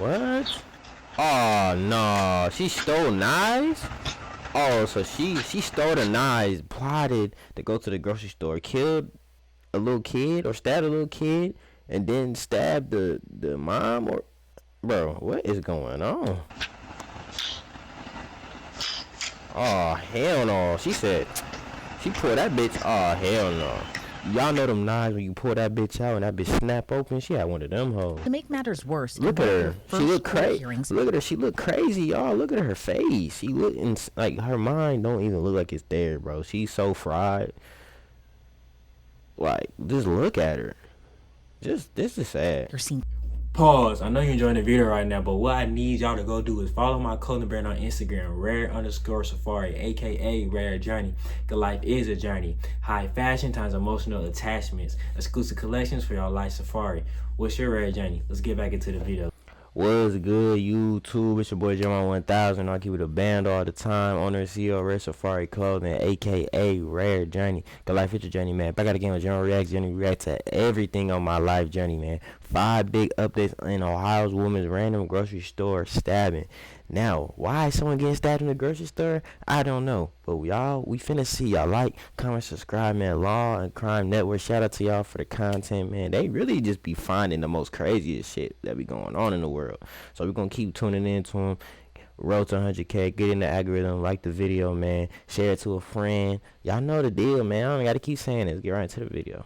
What? Oh no, she stole knives? Oh, so she stole the knives, plotted to go to the grocery store, killed a little kid or stabbed a little kid, and then stabbed the mom. Or bro, what is going on? Oh hell no. She said she pulled that bitch. Oh hell no. Y'all know them knives when you pull that bitch out and that bitch snap open. She had one of them hoes. To make matters worse, look at her. She look crazy. Look at her. She look crazy, y'all. Look at her face. She look like her mind don't even look like it's there, bro. She's so fried. Like, just look at her. This is sad. Pause. I know you're enjoying the video right now, but what I need y'all to go do is follow my clothing brand on Instagram, rare_safari, aka Rare Journey. Cause life is a journey. High fashion times emotional attachments. Exclusive collections for y'all life safari. What's your Rare Journey? Let's get back into the video. What's good, YouTube? It's your boy JUAN1000. I keep it a band all the time. Owner and CEO of Rare Safari Clothing, aka Rare Journey. The life is your journey, man. Back out again with JUAN react to everything on my life journey, man. 5 big updates in Ohio's woman's random grocery store stabbing. Now, why is someone getting stabbed in the grocery store? I don't know. But y'all, we finna see. Y'all like, comment, subscribe, man. Law and Crime Network. Shout out to y'all for the content, man. They really just be finding the most craziest shit that be going on in the world. So we're gonna keep tuning in to them. Road to 100K. Get in the algorithm. Like the video, man. Share it to a friend. Y'all know the deal, man. I don't gotta keep saying this. Get right into the video.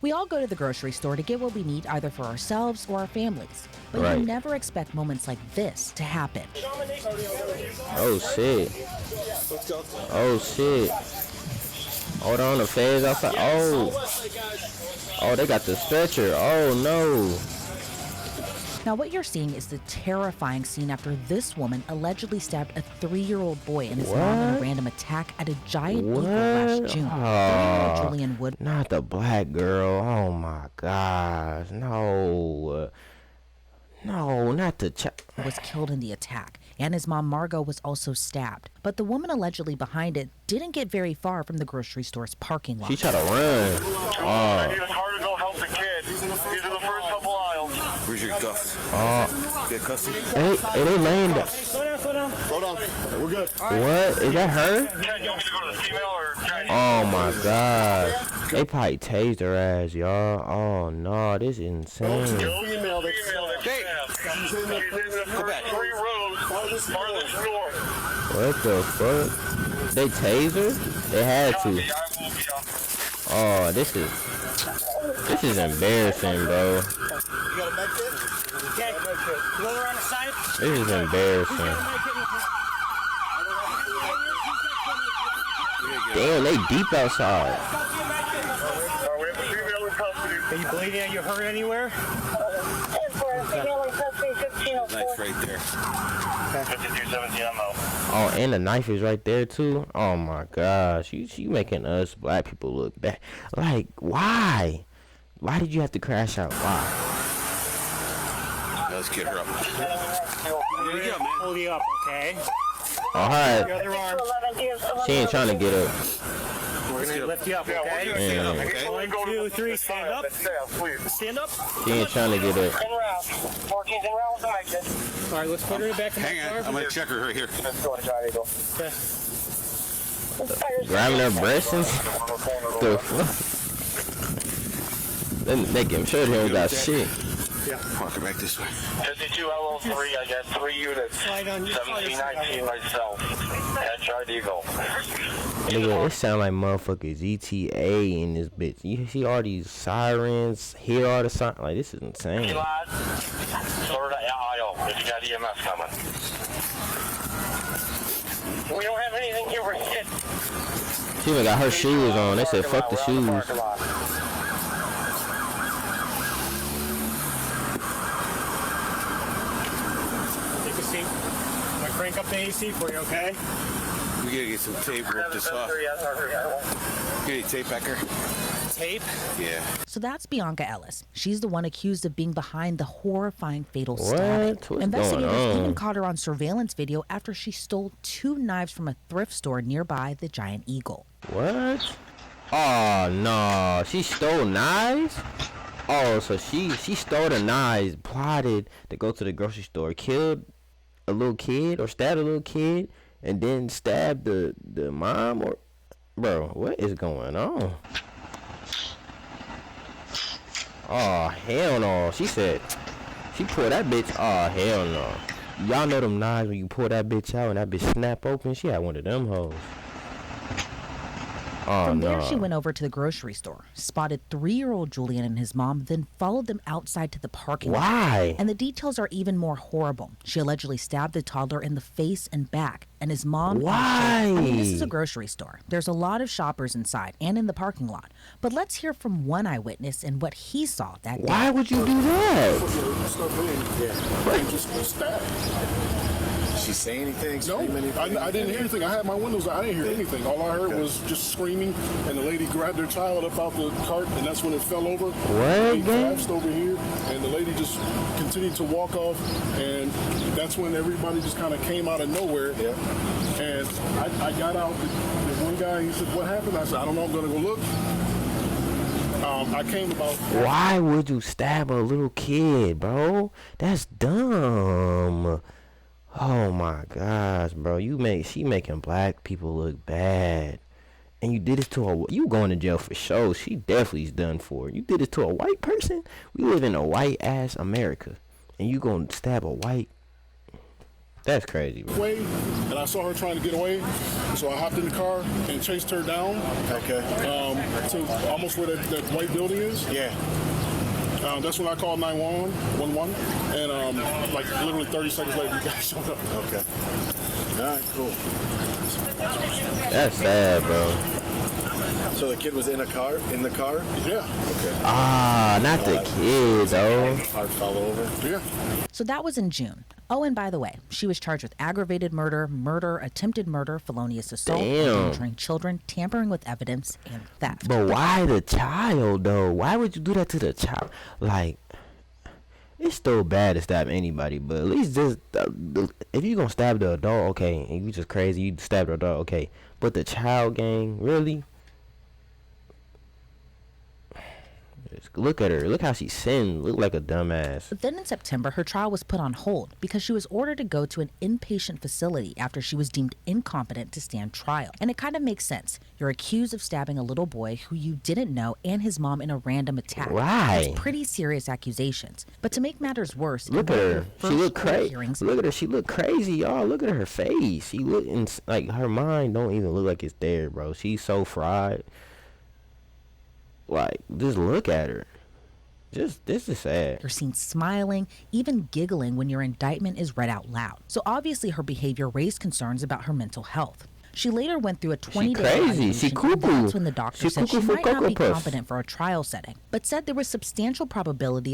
We all go to the grocery store to get what we need either for ourselves or our families. But you never expect moments like this to happen. Oh shit. Oh shit. Hold on, the feds outside. Oh, they got the stretcher. Oh no. Now what you're seeing is the terrifying scene after this woman allegedly stabbed a 3-year-old boy and his mom in a random attack at a Giant Eagle last June. Julian Wood. Not the black girl. Oh my gosh. No. No, not the child. Was killed in the attack, and his mom Margot was also stabbed. But the woman allegedly behind it didn't get very far from the grocery store's parking lot. She tried to run. It was hard to go help the kid. These are the first couple aisles. Where's your cuffs? Get cuffs? Hey, they laying down. Slow down. Hold on. We're good. What? Is that her? Ken, you want me to go to the female or Chinese? Oh my god. They probably tased her ass, y'all. Oh no, this is insane. Female. Hey. Go back. 3 rows farthest north. What the fuck? They tased her? They had to. Oh, this is embarrassing, bro. You got a med kit? Okay. Roll her on the side. This is embarrassing. Damn, they deep outside. We have a female in custody. Are you bleeding? Are you hurt anywhere? Knife right there. 5217 MO. Oh, and the knife is right there too. Oh my gosh, she making us black people look bad. Like, why? Why did you have to crash out? Why? Let's get her up. There you go, man. Hold you up, okay? All right. The other arm. She ain't trying to get up. We're gonna lift you up, okay? Stand up, okay? 1, 2, 3, stand up. Stand up. She ain't trying to get up. 14's in round connected. All right, let's put her in the back of the car. Hang on, I'm gonna check her right here. Let's go to Giant Eagle. Grabbing her breasts and the fuck? They give sure they don't got shit. Yeah. Walking back this way. 52 LO3, I got 3 units. 1719 myself. At Giant Eagle. Nigga, it sound like motherfucking GTA in this bitch. You see all these sirens, hear all the sirens. Like, this is insane. Florida aisle, if you got EMS coming. We don't have anything here for shit. She even got her shoes on. They said, fuck the shoes. Take a seat. I'm gonna crank up the AC for you, okay? We gotta get some tape, rip this off. Get any tape back here? Tape? Yeah. So that's Bianca Ellis. She's the one accused of being behind the horrifying fatal stabbing. What's Investigators going on? even caught her on surveillance video after she stole 2 knives from a thrift store nearby the Giant Eagle. What? Oh no, she stole knives? Oh, so she stole the knives, plotted to go to the grocery store, killed a little kid or stabbed a little kid, and then stabbed the mom. Or bro, what is going on? Oh hell no! She said she pulled that bitch. Oh hell no! Y'all know them knives when you pull that bitch out and that bitch snap open. She had one of them hoes. Oh, From there, no. she went over to the grocery store, spotted 3-year-old Julian and his mom, then followed them outside to the parking lot. Why? And the details are even more horrible. She allegedly stabbed the toddler in the face and back, and his mom... Why? I mean, this is a grocery store. There's a lot of shoppers inside and in the parking lot. But let's hear from one eyewitness and what he saw that day. Why would you do that? Did she say anything? No, I didn't hear anything. I had my windows out. I didn't hear anything. All I heard was just screaming, and the lady grabbed her child up out the cart, and that's when it fell over. What? He collapsed over here, and the lady just continued to walk off, and that's when everybody just kind of came out of nowhere. Yeah. And I got out. The one guy, he said, "What happened?" I said, "I don't know. I'm going to go look." I came about. Why would you stab a little kid, bro? That's dumb. Oh my gosh, bro. She making black people look bad. And you did this to you going to jail for sure. She definitely is done for. You did this to a white person? We live in a white ass America. And you gonna stab a white? That's crazy, bro. Way, and I saw her trying to get away, so I hopped in the car and chased her down. Okay. To almost where that white building is. Yeah. That's when I called 911, and like literally 30 seconds later, you guys showed up. Okay. All right, cool. That's sad, bro. So the kid was in the car? Yeah. Okay. Ah, not the kid, though. Heart fell over? Yeah. So that was in June. Oh, and by the way, she was charged with aggravated murder, attempted murder, felonious assault, endangering children, tampering with evidence, and theft. But why the child, though? Why would you do that to the child? Like, it's still bad to stab anybody, but at least just if you gonna stab the adult, okay, and you just crazy, you stab the adult, okay. But the child gang, really? Look at her. Look how she sinned. Look like a dumbass. But then in September, her trial was put on hold because she was ordered to go to an inpatient facility after she was deemed incompetent to stand trial. And it kind of makes sense. You're accused of stabbing a little boy who you didn't know and his mom in a random attack. Right. That's pretty serious accusations. But to make matters worse, look at her. She look crazy. Look at her. She look crazy, y'all. Look at her face. She look like her mind don't even look like it's there, bro. She's so fried. Like, just look at her. This is sad. You're seen smiling, even giggling when your indictment is read out loud. So obviously her behavior raised concerns about her mental health. She later went through a 20-day crazy. She cuckoo. That's when the doctor said she might not be Puff. competent for a trial setting, but said there was substantial probability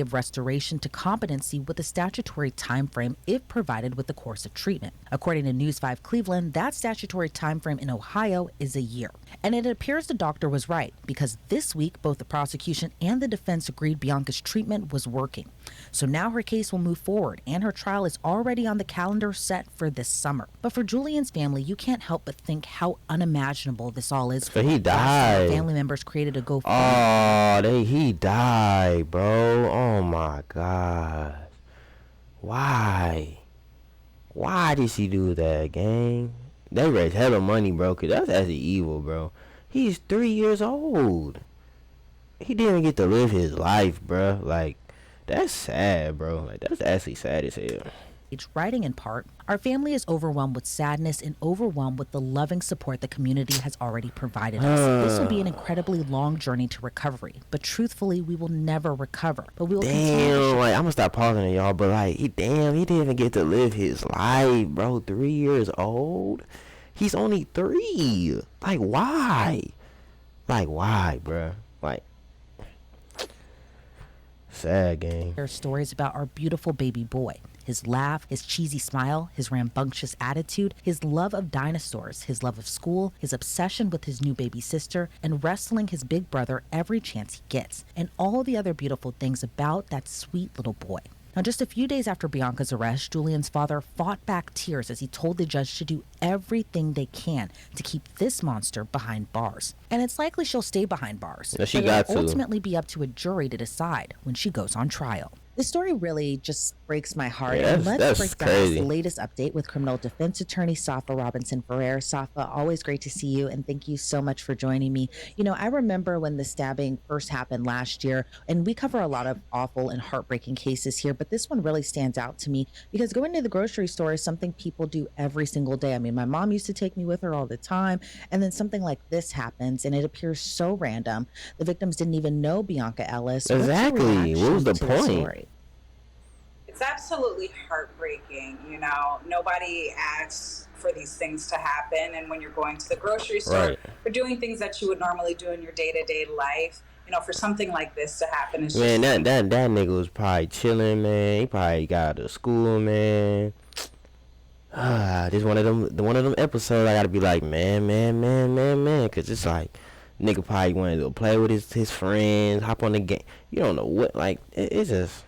of restoration to competency with a statutory time frame if provided with the course of treatment. According to News 5 Cleveland, that statutory time frame in Ohio is a year. And it appears the doctor was right, because this week both the prosecution and the defense agreed Bianca's treatment was working. So now her case will move forward, and her trial is already on the calendar set for this summer. But for Julian's family, you can't help but think how unimaginable this all is. But he died. Family members created a GoFundMe. Oh, he died, bro. Oh my God. Why? Why did she do that, gang? They raised hella money, bro, because that's actually evil, bro. He's 3 years old. He didn't get to live his life, bro. Like, that's sad, bro. Like, that's actually sad as hell. Writing in part, our family is overwhelmed with sadness and overwhelmed with the loving support the community has already provided us. This will be an incredibly long journey to recovery, but truthfully, we will never recover. But we will continue to like, I'm gonna stop pausing to y'all, but like, he didn't even get to live his life, bro. 3 years old. He's only 3. Like, why? Like, why, bro? Like, sad game. There are stories about our beautiful baby boy. His laugh, his cheesy smile, his rambunctious attitude, his love of dinosaurs, his love of school, his obsession with his new baby sister, and wrestling his big brother every chance he gets, and all the other beautiful things about that sweet little boy. Now, just a few days after Bianca's arrest, Julian's father fought back tears as he told the judge to do everything they can to keep this monster behind bars. And it's likely she'll stay behind bars. She but got it'll to. ultimately be up to a jury to decide when she goes on trial. This story really just breaks my heart. Yeah, And let's break down crazy. the latest update with criminal defense attorney Safa Robinson Ferrer. Safa, always great to see you, and thank you so much for joining me. You know, I remember when the stabbing first happened last year, and we cover a lot of awful and heartbreaking cases here, but this one really stands out to me because going to the grocery store is something people do every single day. I mean, my mom used to take me with her all the time, and then something like this happens, and it appears so random. The victims didn't even know Bianca Ellis. What's your Exactly. What was reaction the to point? story? It's absolutely heartbreaking. You know, nobody asks for these things to happen. And when you're going to the grocery store, Right. or doing things that you would normally do in your day-to-day life, you know, for something like this to happen is Man, just... that nigga was probably chilling, man. He probably got out of school, man. This one of them episodes I gotta be like, man, cause it's like nigga probably wanted to play with his friends, hop on the game. You don't know what, like it's just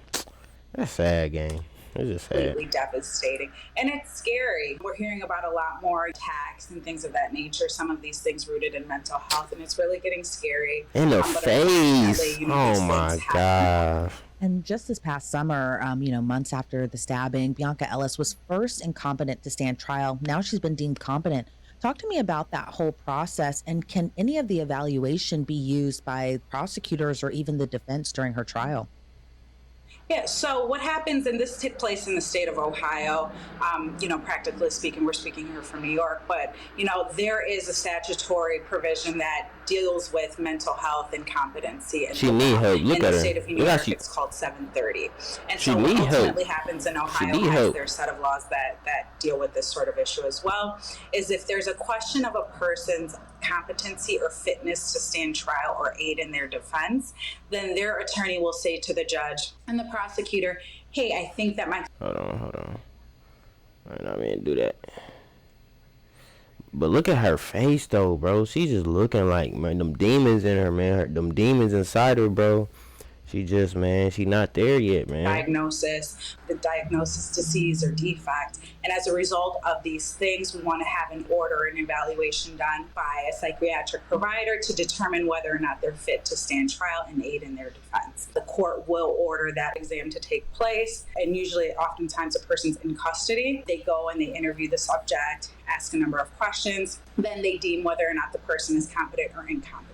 that's sad, game. It's just sad. Completely devastating. And it's scary. We're hearing about a lot more attacks and things of that nature. Some of these things rooted in mental health, and it's really getting scary. In the But face. unfortunately, you know, these Oh my things happen. gosh. And just this past summer, months after the stabbing, Bianca Ellis was first incompetent to stand trial. Now she's been deemed competent. Talk to me about that whole process, and can any of the evaluation be used by prosecutors or even the defense during her trial? Yeah, so what happens, and this took place in the state of Ohio, practically speaking, we're speaking here from New York, but, there is a statutory provision that deals with mental health and competency. And She need help. Look in at the her. state of New Look how York, she- it's called 730. And She so need what help. ultimately happens in Ohio need has help. their set of laws that deal with this sort of issue as well, is if there's a question of a person's competency or fitness to stand trial or aid in their defense, then their attorney will say to the judge and the prosecutor, hey, I think that my... Hold on. I'm not mean to do that. But look at her face though, bro. She's just looking like, man, them demons in her, man. Them demons inside her, bro. She just, man, she not there yet, man. the diagnosis, disease, or defect. And as a result of these things, we want to have an order and evaluation done by a psychiatric provider to determine whether or not they're fit to stand trial and aid in their defense. The court will order that exam to take place, and usually, oftentimes, a person's in custody. They go and they interview the subject, ask a number of questions, then they deem whether or not the person is competent or incompetent.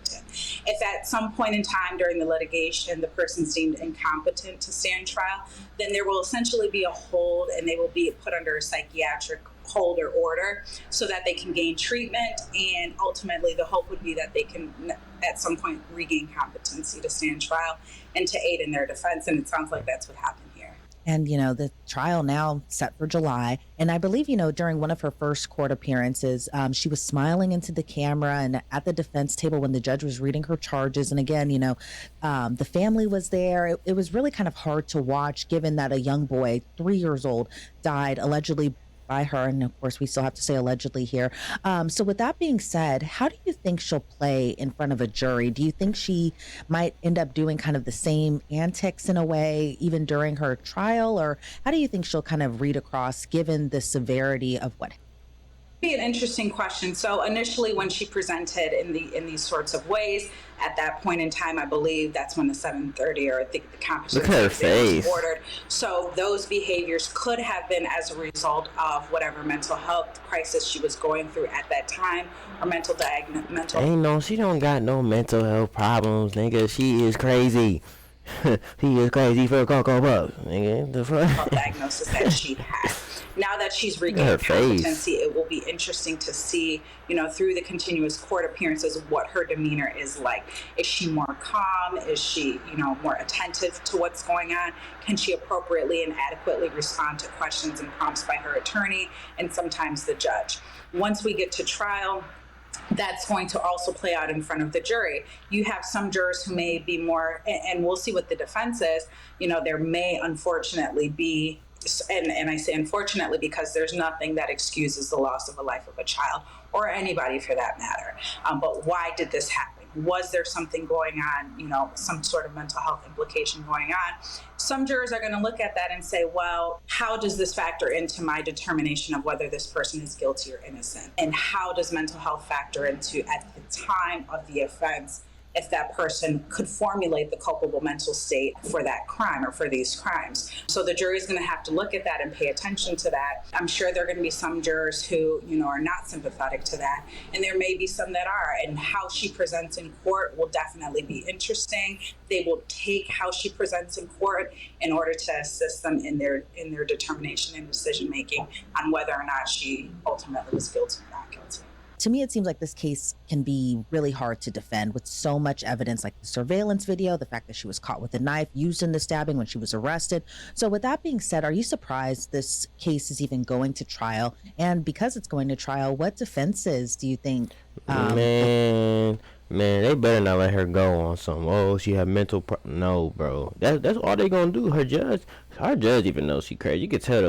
If at some point in time during the litigation the person's deemed incompetent to stand trial, then there will essentially be a hold, and they will be put under a psychiatric hold or order so that they can gain treatment, and ultimately the hope would be that they can at some point regain competency to stand trial and to aid in their defense, and it sounds like that's what happened here. And, the trial now set for July. And I believe, during one of her first court appearances, she was smiling into the camera and at the defense table when the judge was reading her charges. And again, the family was there. It was really kind of hard to watch, given that a young boy, 3 years old, died allegedly by her. And of course, we still have to say allegedly here. So with that being said, how do you think she'll play in front of a jury? Do you think she might end up doing kind of the same antics in a way, even during her trial? Or how do you think she'll kind of read across, given the severity of what? Be an interesting question. So initially, when she presented in these sorts of ways, at that point in time, I believe that's when the 730 or the competency Look at her exam was face. ordered. So those behaviors could have been as a result of whatever mental health crisis she was going through at that time, or mental. She don't got no mental health problems, nigga. She is crazy. He is crazy for Cocoa Puffs, nigga. The fuck? Diagnosis that she had. Now that she's regained competency, it will be interesting to see, through the continuous court appearances, what her demeanor is like. Is she more calm? Is she, more attentive to what's going on? Can she appropriately and adequately respond to questions and prompts by her attorney and sometimes the judge? Once we get to trial, that's going to also play out in front of the jury. You have some jurors who may be more, and we'll see what the defense is, there may unfortunately be, and I say unfortunately because there's nothing that excuses the loss of a life of a child or anybody for that matter. But why did this happen? Was there something going on, some sort of mental health implication going on? Some jurors are going to look at that and say, well, how does this factor into my determination of whether this person is guilty or innocent? And how does mental health factor into, at the time of the offense, if that person could formulate the culpable mental state for that crime or for these crimes? So the jury is going to have to look at that and pay attention to that. I'm sure there are going to be some jurors who, are not sympathetic to that. And there may be some that are. And how she presents in court will definitely be interesting. They will take how she presents in court in order to assist them in their determination and decision making on whether or not she ultimately was guilty or not guilty. To me, it seems like this case can be really hard to defend with so much evidence, like the surveillance video, the fact that she was caught with a knife used in the stabbing when she was arrested. So with that being said, are you surprised this case is even going to trial? And because it's going to trial, what defenses do you think? Man, they better not let her go on some, oh, she had no, bro. That's all they gonna do. Our judge even knows she crazy. You could tell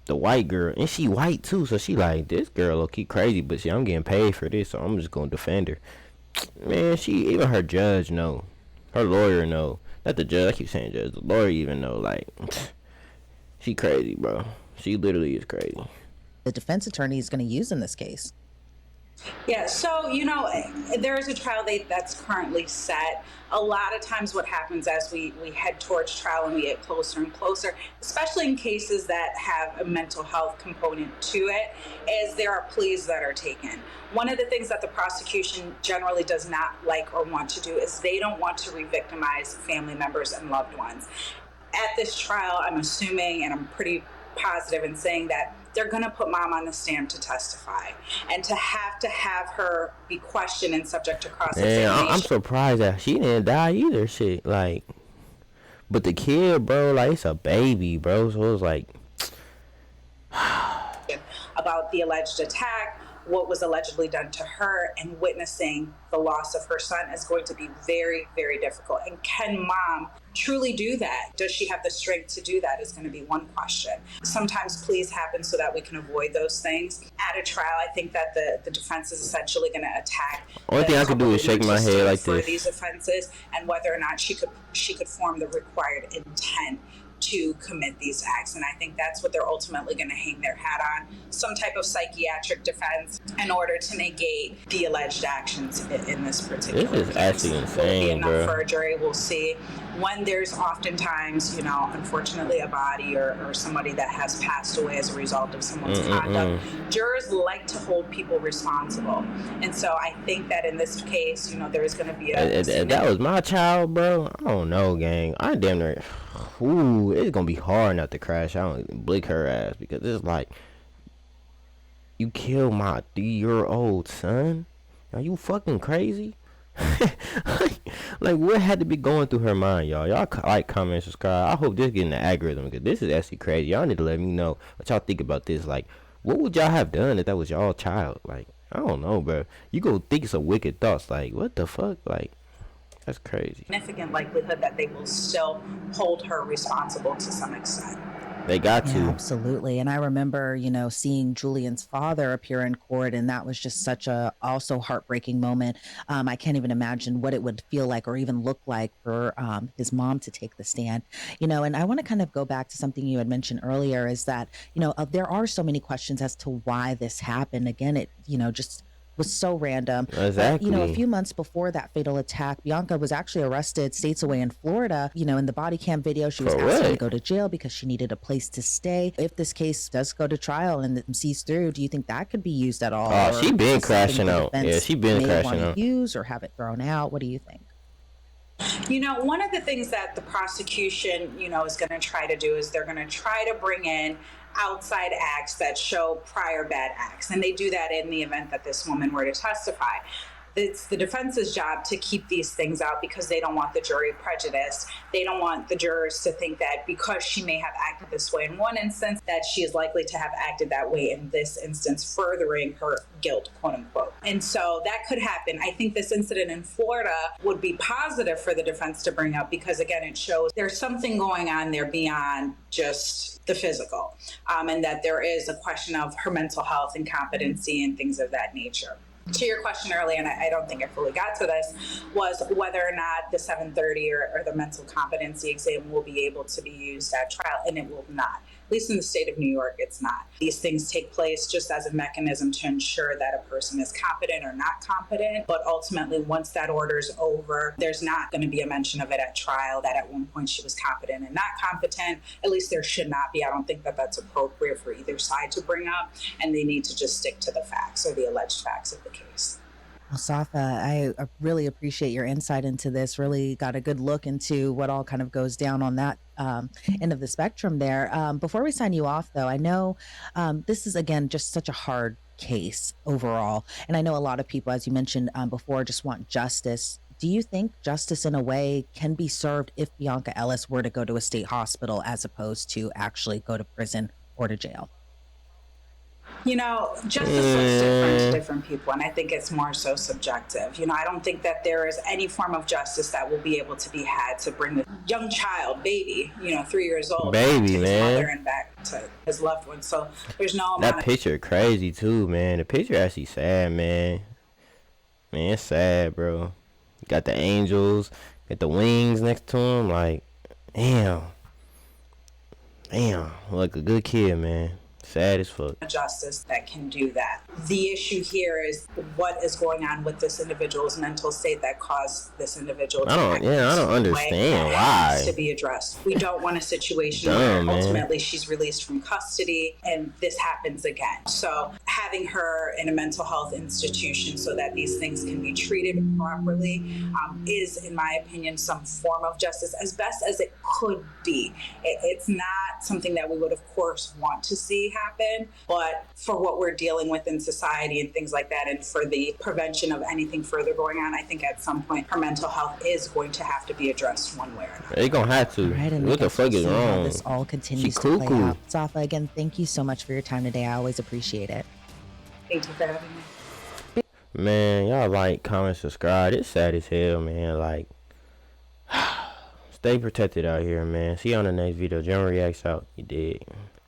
the white girl, and she white too, so she like, this girl low-key crazy, but I'm getting paid for this, so I'm just gonna defend her. Man, even her judge know, her lawyer know, not the judge, I keep saying judge, the lawyer even know, like, she crazy, bro. She literally is crazy. The defense attorney is going to use in this case. Yeah, so, there is a trial date that's currently set. A lot of times what happens as we head towards trial and we get closer and closer, especially in cases that have a mental health component to it, is there are pleas that are taken. One of the things that the prosecution generally does not like or want to do is they don't want to re-victimize family members and loved ones. At this trial, I'm assuming, and I'm pretty positive in saying that they're going to put mom on the stand to testify, and to have her be questioned and subject to cross-examination. I'm surprised that she didn't die either, shit. Like, but the kid, bro, like, it's a baby, bro, so it was like about the alleged attack, what was allegedly done to her, and witnessing the loss of her son is going to be very, very difficult. And can mom truly do that? Does she have the strength to do that is going to be one question. Sometimes pleas happen so that we can avoid those things. At a trial, I think that the defense is essentially going to attack. Only thing I could do is shake my head like for this. These offenses, and whether or not she could form the required intent to commit these acts. And I think that's what they're ultimately going to hang their hat on, some type of psychiatric defense in order to negate the alleged actions in this particular case. This is actually insane, bro. Will be enough bro. for a jury. We'll see. When there's oftentimes, unfortunately a body or somebody that has passed away as a result of someone's conduct, jurors like to hold people responsible. And so I think that in this case, there is going to be that was my child, bro. I don't know, gang. I damn near, it's going to be hard not to crash out and blick her ass, because it's like, you killed my 3-year-old son? Are you fucking crazy? like what had to be going through her mind, y'all? Like, comment, subscribe. I hope this getting the algorithm, because this is actually crazy. Y'all need to let me know what y'all think about this. Like, what would y'all have done if that was y'all child? Like, I don't know, bro. You go think some wicked thoughts. Like, what the fuck? Like, that's crazy. Significant likelihood that they will still hold her responsible to some extent. They got to. Yeah, absolutely. And I remember, seeing Julian's father appear in court, and that was just such a also heartbreaking moment. I can't even imagine what it would feel like or even look like for his mom to take the stand. And I want to kind of go back to something you had mentioned earlier, is that, there are so many questions as to why this happened. Again, it, just was so random. Exactly. But, a few months before that fatal attack, Bianca was actually arrested states away in Florida. In the body cam video, she was asked to go to jail because she needed a place to stay. If this case does go to trial and sees through, do you think that could be used at all? Oh, she been crashing out. Yeah, she been crashing out. Use or have it thrown out. What do you think? One of the things that the prosecution, is going to try to do is they're going to try to bring in outside acts that show prior bad acts. And they do that in the event that this woman were to testify. It's the defense's job to keep these things out because they don't want the jury prejudiced. They don't want the jurors to think that because she may have acted this way in one instance, that she is likely to have acted that way in this instance, furthering her guilt, quote unquote. And so that could happen. I think this incident in Florida would be positive for the defense to bring up because, again, it shows there's something going on there beyond just the physical, and that there is a question of her mental health and competency and things of that nature. To your question earlier, and I don't think I fully got to this, was whether or not the 730 or the mental competency exam will be able to be used at trial, and it will not. At least in the state of New York, it's not. These things take place just as a mechanism to ensure that a person is competent or not competent, but ultimately, once that order is over, there's not going to be a mention of it at trial that at one point she was competent and not competent. At least there should not be. I don't think that that's appropriate for either side to bring up, and they need to just stick to the facts or the alleged facts of the case. Well, Safa, I really appreciate your insight into this. Really got a good look into what all kind of goes down on that end of the spectrum there. Before we sign you off, though, I know this is, again, just such a hard case overall. And I know a lot of people, as you mentioned before, just want justice. Do you think justice in a way can be served if Bianca Ellis were to go to a state hospital as opposed to actually go to prison or to jail? You know, justice looks different to different people, and I think it's more so subjective. You know, I don't think that there is any form of justice that will be able to be had to bring the young child, baby, 3 years old, baby, to his man, mother and back to his loved one. So there's no amount that picture crazy too, man. The picture actually sad, man. Man, it's sad, bro. You got the angels, got the wings next to him, like, damn, like a good kid, man. Sad as fuck. Justice that can do that. The issue here is what is going on with this individual's mental state that caused this individual to I don't understand why. Has to be addressed. We don't want a situation where ultimately she's released from custody and this happens again. So having her in a mental health institution so that these things can be treated properly is, in my opinion, some form of justice as best as it could be. It's not something that we would, of course, want to see happen, but for what we're dealing with in society and things like that, and for the prevention of anything further going on, I think at some point her mental health is going to have to be addressed one way or another. They gonna have to. Right, and what the fuck is wrong? This all continues to play out. Safa, again, thank you so much for your time today. I always appreciate it. Thank you for having me. Man, y'all like, comment, subscribe. It's sad as hell, man. Like, stay protected out here, man. See you on the next video. JUAN Reacts out. You dig?